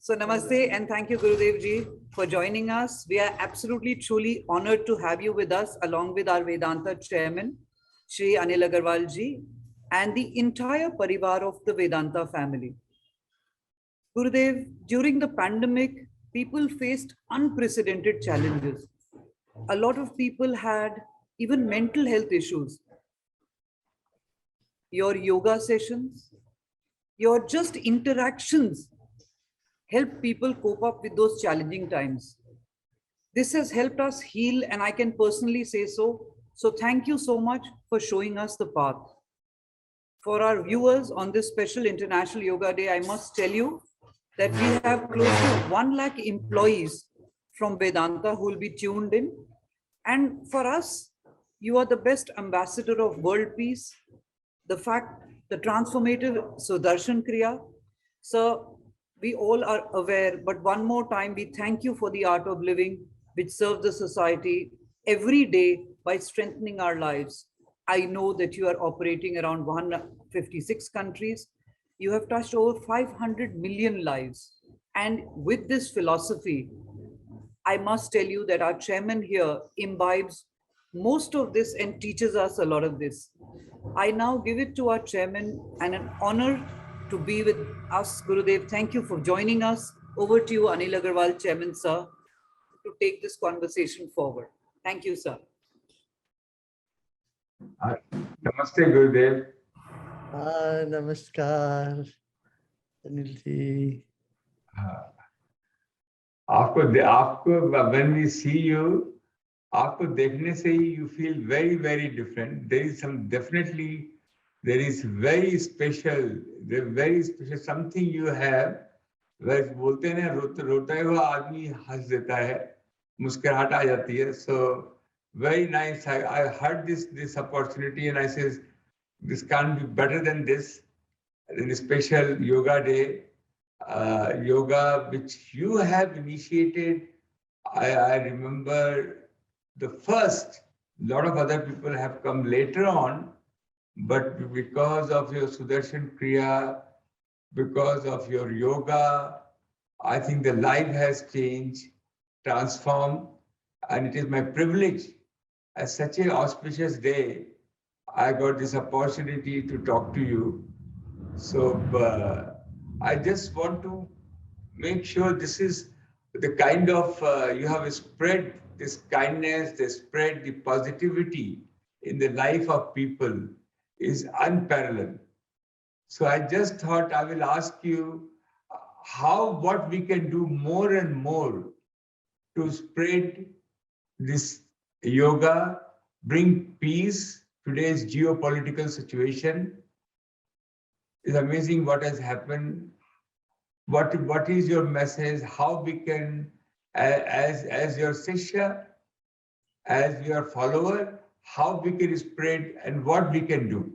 So namaste and thank you Gurudev ji for joining us. We are absolutely truly honored to have you with us along with our Vedanta chairman, Sri Anil Agarwal ji, and the entire parivar of the Vedanta family. Gurudev, during the pandemic, people faced unprecedented challenges. A lot of people had even mental health issues. Your yoga sessions, your just interactions help people cope up with those challenging times. This has helped us heal, and I can personally say so. So, thank you so much for showing us the path. For our viewers on this special International Yoga Day, I must tell you that we have close to 1 lakh employees from Vedanta who will be tuned in. And for us, you are the best ambassador of world peace, the fact, the transformative Sudarshan Kriya. So we all are aware, but one more time, we thank you for the art of living, which serves the society every day by strengthening our lives. I know that you are operating around 156 countries. You have touched over 500 million lives. And with this philosophy, I must tell you that our chairman here imbibes most of this and teaches us a lot of this. I now give it to our chairman and an honor to be with us, Gurudev. Thank you for joining us. Over to you, Anil Agarwal, chairman, sir, to take this conversation forward. Thank you, sir. Namaste, Gurudev. Namaskar, Anil ji. When we see you, आपको देखने से ही you feel very, very different. There is very special something you have. वैसे बोलते हैं ना रोता हुआ आदमी हंस देता है, मुस्कुराहट आ जाती है. So very nice. I heard this opportunity and I says this can't be better than this. In a special yoga day, yoga which you have initiated. I remember the first. Lot of other people have come later on, but because of your Sudarshan Kriya, because of your yoga, I think the life has changed, transformed, and it is my privilege as such an auspicious day, I got this opportunity to talk to you. So I just want to make sure this is the kind of, you have spread this kindness, they spread the positivity in the life of people is unparalleled. So I just thought I will ask you what we can do more and more to spread this yoga, bring peace. Today's geopolitical situation is amazing what has happened. What is your message? How we can, as your Shishya, as your follower, how we can spread and what we can do?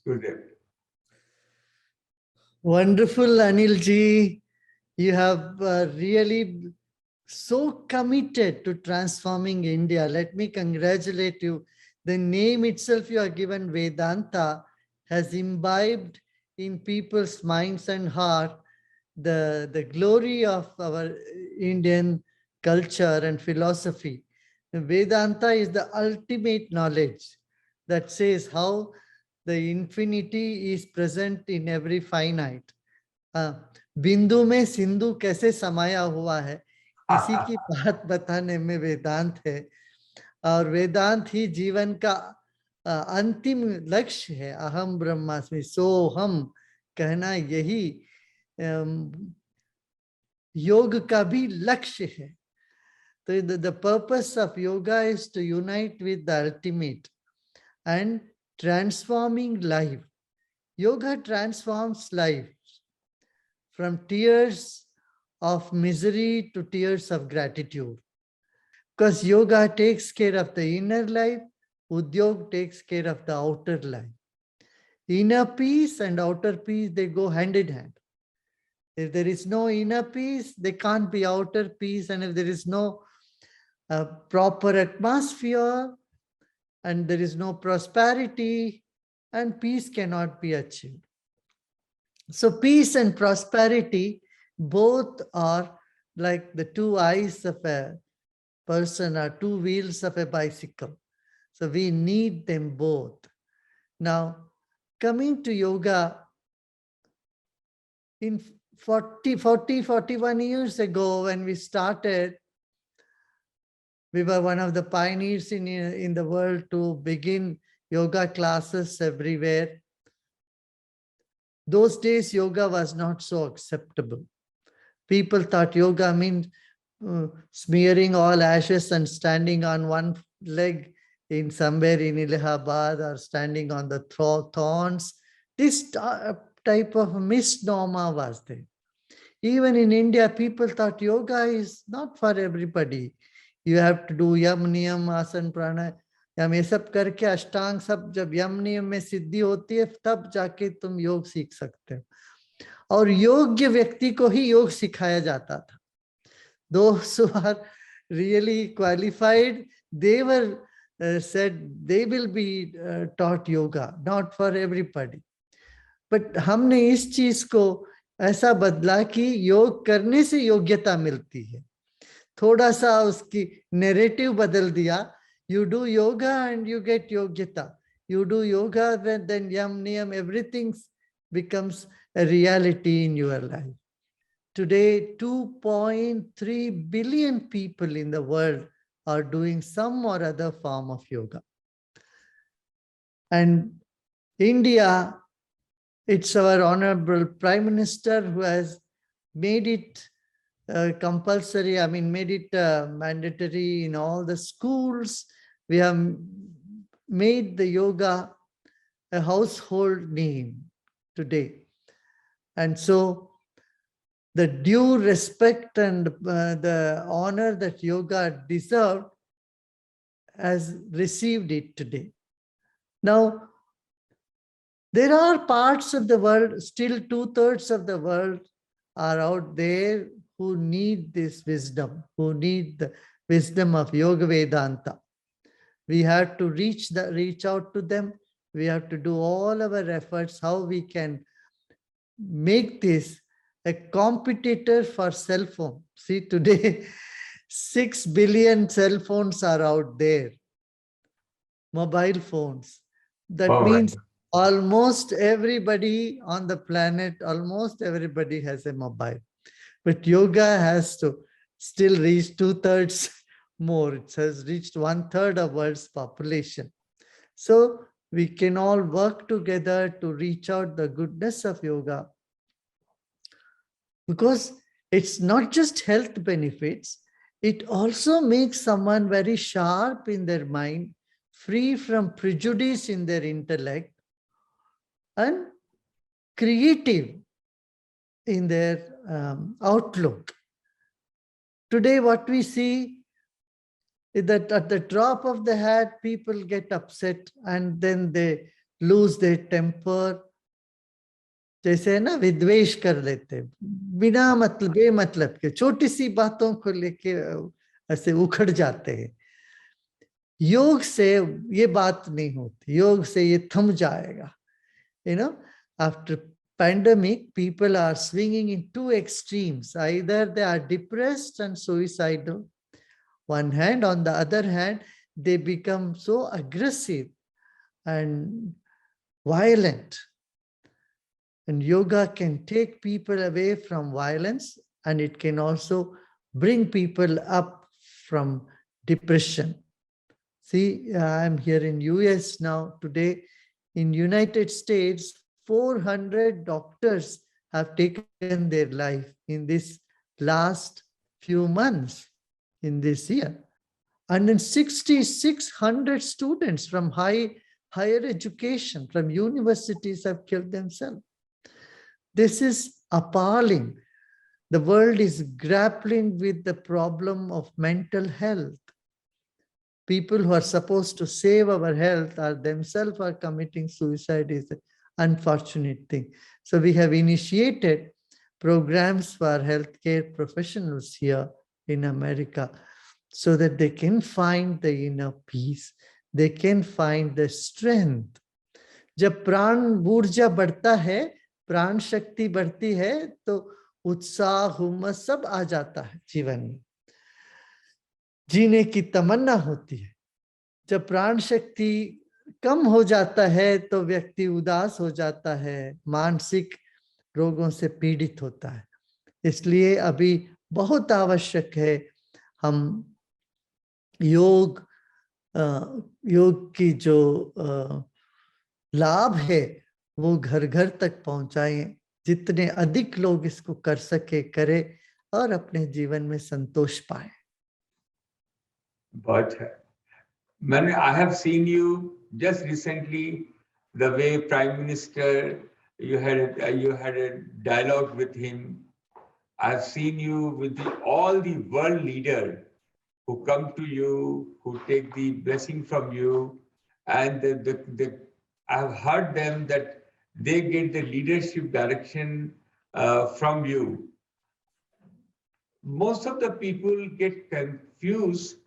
Good. Wonderful, Anil ji. You have really so committed to transforming India. Let me congratulate you. The name itself you are given, Vedanta, has imbibed in people's minds and heart the glory of our Indian culture and philosophy. Vedanta is the ultimate knowledge that says how the infinity is present in every finite. बिंदु में सिंधु कैसे समाया हुआ है, इसी की बात बताने में वेदांत है. और वेदांत ही जीवन का अंतिम लक्ष्य है. अहम ब्रह्मास्मि, सोहम कहना यही योग का भी लक्ष्य है. So the purpose of yoga is to unite with the ultimate and transforming life. Yoga transforms life from tears of misery to tears of gratitude. Because yoga takes care of the inner life, Udyog takes care of the outer life. Inner peace and outer peace, they go hand in hand. If there is no inner peace, there can't be outer peace. And if there is no proper atmosphere and there is no prosperity, and peace cannot be achieved. So peace and prosperity both are like the two eyes of a person or two wheels of a bicycle. So we need them both. Now, coming to yoga, in 41 years ago when we started, we were one of the pioneers in the world to begin yoga classes everywhere. Those days, yoga was not so acceptable. People thought yoga means smearing all ashes and standing on one leg in somewhere in Allahabad or standing on the thorns. This type of misnomer was there. Even in India, people thought yoga is not for everybody. You have to do yam, niyam, asan, pranayam. ये सब करके अष्टांग सब जब यम नियम में सिद्धि होती है तब जाके तुम योग सीख सकते हो. और योग्य व्यक्ति को ही योग सिखाया जाता था. Those who are really qualified, they were said they will be taught yoga, not for everybody. But हमने इस चीज को ऐसा बदला कि योग करने से योग्यता मिलती है. थोड़ा सा उसकी नैरेटिव बदल दिया. You do yoga and you get yogyata. You do yoga, then yam, niyam, everything becomes a reality in your life. Today, 2.3 billion people in the world are doing some or other form of yoga. And India, it's our Honorable Prime Minister who has made it compulsory, made it mandatory in all the schools. We have made the yoga a household name today. And so the due respect and the honor that yoga deserved has received it today. Now, there are parts of the world, still 2/3 of the world are out there who need this wisdom, who need the wisdom of Yoga Vedanta. We have to reach out to them. We have to do all our efforts, how we can make this a competitor for cell phone. See, today, 6 billion cell phones are out there, mobile phones. That means almost everybody on the planet, almost everybody has a mobile. But yoga has to still reach 2/3 more. It has reached 1/3 of world's population. So we can all work together to reach out the goodness of yoga, because it's not just health benefits, it also makes someone very sharp in their mind, free from prejudice in their intellect, and creative in their outlook. Today, what we see is that at the drop of the hat, people get upset and then they lose their temper. जैसे है ना, विद्वेष कर लेते, बिना मतलब बेमतलब के छोटी सी बातों को लेके ऐसे उखड़ जाते हैं. योग से ये बात नहीं होती. योग से ये थम जाएगा. After pandemic, people are swinging in two extremes. Either they are depressed and suicidal, one hand. On the other hand, they become so aggressive and violent. And yoga can take people away from violence, and it can also bring people up from depression. See, I'm here in US now. Today, in United States, 400 doctors have taken their life in this last few months in this year. And then 6,600 students from higher education, from universities have killed themselves. This is appalling. The world is grappling with the problem of mental health. People who are supposed to save our health are themselves committing suicide is an unfortunate thing. So we have initiated programs for healthcare professionals here in America so that they can find the inner peace. They can find the strength. जब प्राण ऊर्जा बढ़ता है, प्राण शक्ति बढ़ती है, तो उत्साह, हुम्मस सब आ जाता है जीवन में, जीने की तमन्ना होती है। जब प्राण शक्ति कम हो जाता है तो व्यक्ति उदास हो जाता है, मानसिक रोगों से पीड़ित होता है। इसलिए अभी बहुत आवश्यक है हम योग योग की जो लाभ है वो घर घर तक पहुंचाएं, जितने अधिक लोग इसको कर सके करें और अपने जीवन में संतोष पाए। बहुत है। मैंने I have seen you just recently, the way Prime Minister, you had a dialogue with him. I've seen you with all the world leaders who come to you, who take the blessing from you, and I've heard them that they get the leadership direction from you. Most of the people get confused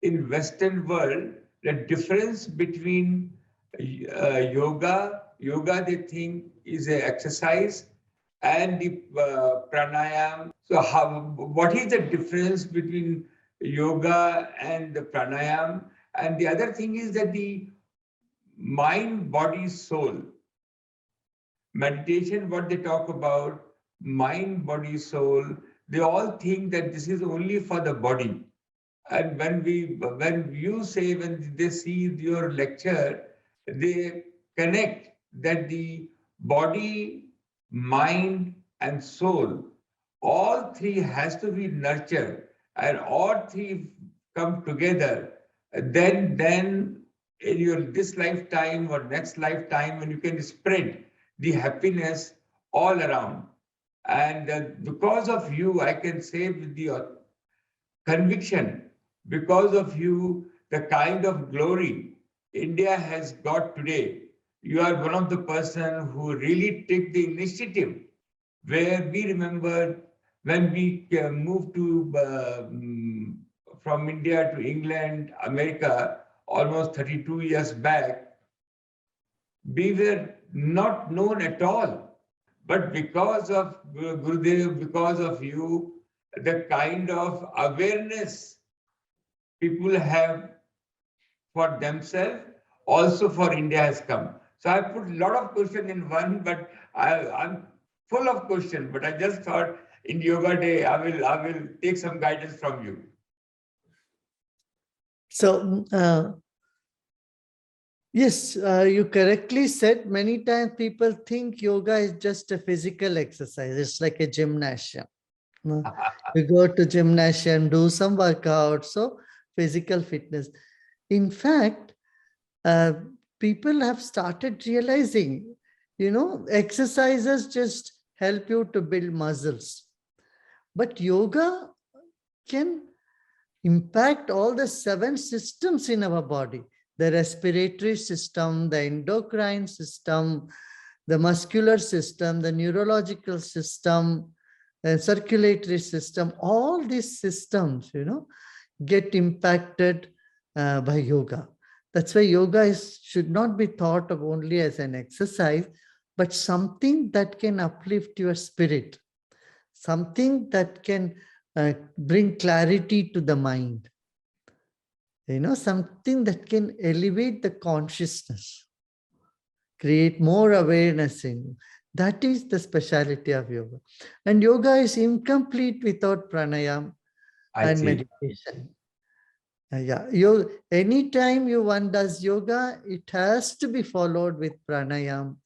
in Western world the difference between yoga they think is an exercise, and the pranayam. So what is the difference between yoga and the pranayam? And the other thing is that the mind, body, soul. Meditation, what they talk about, mind, body, soul, they all think that this is only for the body. And when they see your lecture, they connect that the body, mind, and soul, all three has to be nurtured, and all three come together. Then in your this lifetime or next lifetime, when you can spread the happiness all around. And because of you, I can say with the conviction, because of you, the kind of glory India has got today. You are one of the person who really take the initiative, where we remember when we moved from India to England, America, almost 32 years back, we were not known at all. But because of Gurudev, because of you, the kind of awareness people have for themselves, also for India has come. So I put a lot of questions in one, but I'm full of questions. But I just thought in Yoga Day, I will take some guidance from you. So, yes, you correctly said. Many times people think yoga is just a physical exercise. It's like a gymnasium. You go to gymnasium, do some workout, so physical fitness. In fact, people have started realizing, exercises just help you to build muscles. But yoga can impact all the 7 systems in our body: the respiratory system, the endocrine system, the muscular system, the neurological system, the circulatory system. All these systems, get impacted by yoga. That's why yoga should not be thought of only as an exercise, but something that can uplift your spirit, something that can bring clarity to the mind, something that can elevate the consciousness, create more awareness in you. That is the speciality of yoga. And yoga is incomplete without pranayam and meditation. Yeah, anytime one does yoga, it has to be followed with pranayam.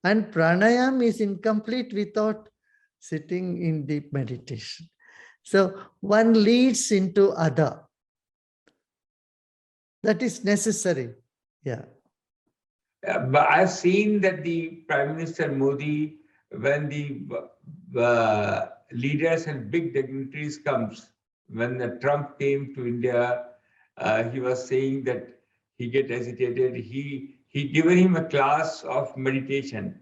And pranayam is incomplete without sitting in deep meditation. So one leads into other. That is necessary. Yeah. But I've seen that the Prime Minister Modi, when the leaders and big dignitaries comes, when Trump came to India, he was saying that he get hesitated. He given him a class of meditation,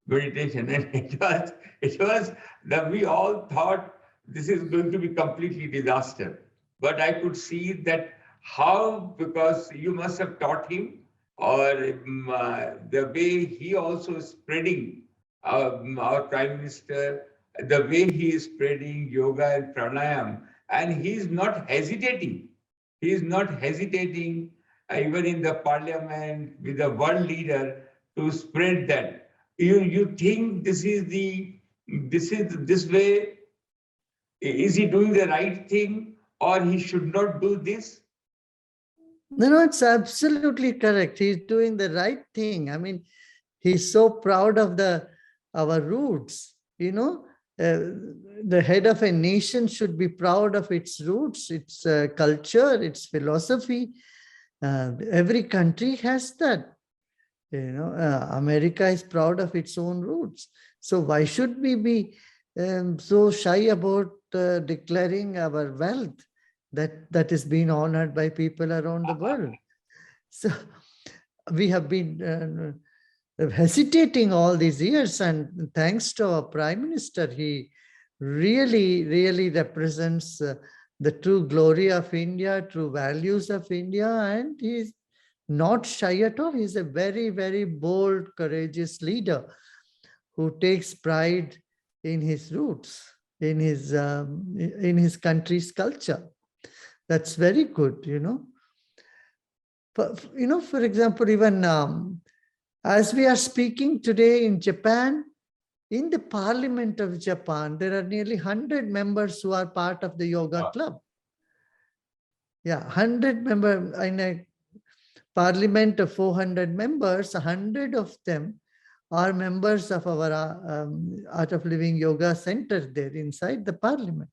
and it was that we all thought this is going to be completely disaster. But I could see that how, because you must have taught him, or the way he also is spreading our Prime Minister, the way he is spreading yoga and pranayam, and he is not hesitating. He is not hesitating even in the parliament with the world leader to spread that. You think this way, is he doing the right thing or he should not do this? No, no, it's absolutely correct. He's doing the right thing. I mean, he's so proud of our roots. The head of a nation should be proud of its roots, its culture, its philosophy. Every country has that. America is proud of its own roots. So why should we be so shy about declaring our wealth that is being honored by people around the world? So we have been hesitating all these years, and thanks to our Prime Minister, he really, really represents the true glory of India, true values of India, and he's not shy at all. He's a very, very bold, courageous leader who takes pride in his roots, in his country's culture. That's very good, for example, even as we are speaking today in Japan, in the Parliament of Japan, there are nearly 100 members who are part of the yoga club. Yeah, 100 members in a parliament of 400 members, 100 of them are members of our Art of Living Yoga Center there inside the parliament.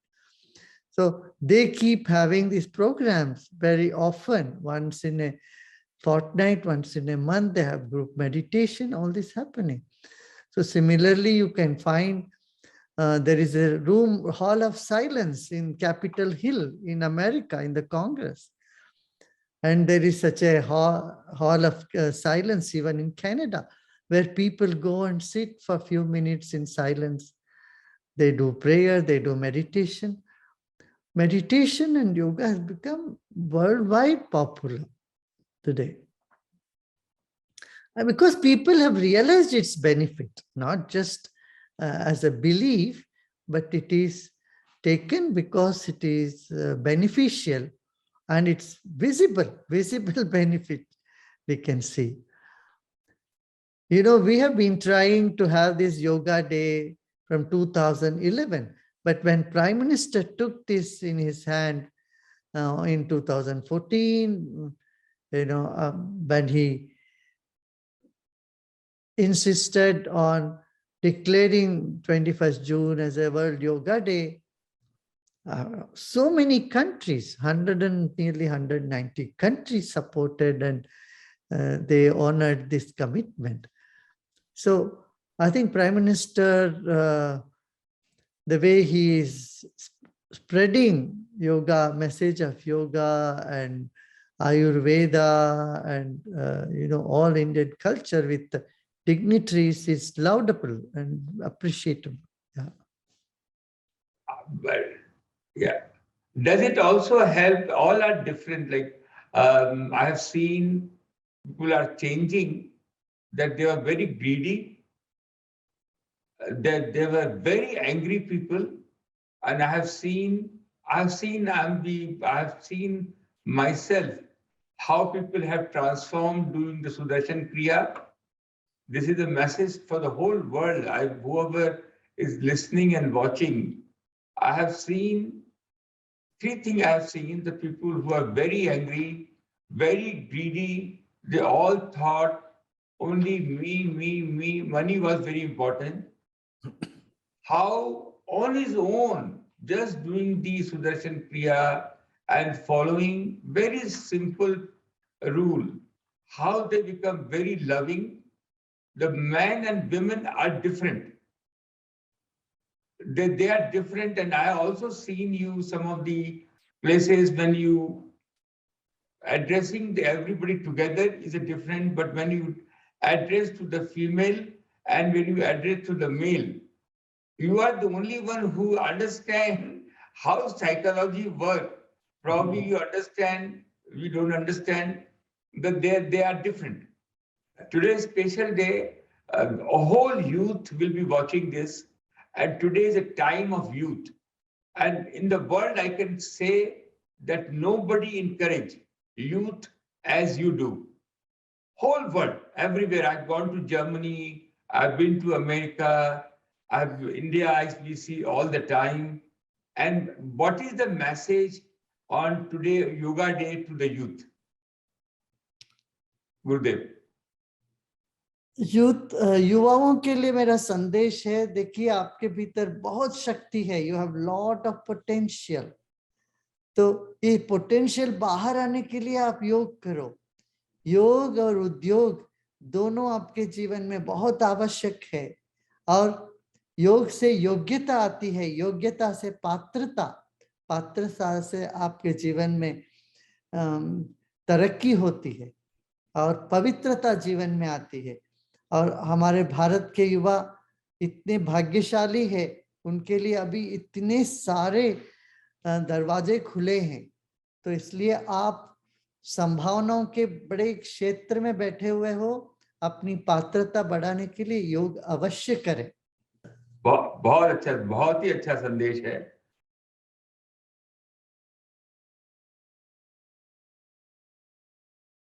So they keep having these programs very often, once in a fortnight, once in a month, they have group meditation, all this happening. So similarly, you can find there is a hall of silence in Capitol Hill in America, in the Congress. And there is such a hall of silence even in Canada, where people go and sit for a few minutes in silence. They do prayer, they do meditation. Meditation and yoga has become worldwide popular today. And because people have realized its benefit, not just as a belief, but it is taken because it is beneficial and it's visible benefit we can see. We have been trying to have this yoga day from 2011, but when Prime Minister took this in his hand in 2014, when he insisted on declaring 21st June as a World Yoga Day, so many countries, nearly 190 countries supported, and they honored this commitment. So I think Prime Minister, the way he is spreading yoga, message of yoga and Ayurveda and all Indian culture with dignitaries is laudable and appreciable. Yeah. But yeah, does it also help? All are different. Like I have seen people are changing, that they are very greedy, that they were very angry people, and I have seen myself how people have transformed doing the Sudarshan Kriya. This is a message for the whole world. Whoever is listening and watching, I have seen three things. I have seen the people who are very angry, very greedy. They all thought only me. Money was very important. How on his own, just doing the Sudarshan Kriya and following very simple rule, how they become very loving. The men and women are different. They are different, and I also seen you some of the places when you addressing everybody together is a different, but when you address to the female and when you address to the male, you are the only one who understand how psychology works. Probably you understand, we don't understand, that they are different. Today's special day, a whole youth will be watching this, And today is a time of youth. And in the world, I can say that nobody encourage youth as you do. Whole world, everywhere. I've gone to Germany, I've been to America, India, we see all the time. And what is the message on today, Yoga Day, to the youth? Gurudev. युवाओं के लिए मेरा संदेश है, देखिए आपके भीतर बहुत शक्ति है, you have lot of potential. तो ये पोटेंशियल बाहर आने के लिए आप योग करो। योग और उद्योग दोनों आपके जीवन में बहुत आवश्यक है। और योग से योग्यता आती है, योग्यता से पात्रता, पात्रता से आपके जीवन में तरक्की होती है और पवित्रता जीवन में आती है। और हमारे भारत के युवा इतने भाग्यशाली है, उनके लिए अभी इतने सारे दरवाजे खुले हैं। तो इसलिए आप संभावनाओं के बड़े क्षेत्र में बैठे हुए हो, अपनी पात्रता बढ़ाने के लिए योग अवश्य करें। बहुत अच्छा, बहुत ही अच्छा संदेश है।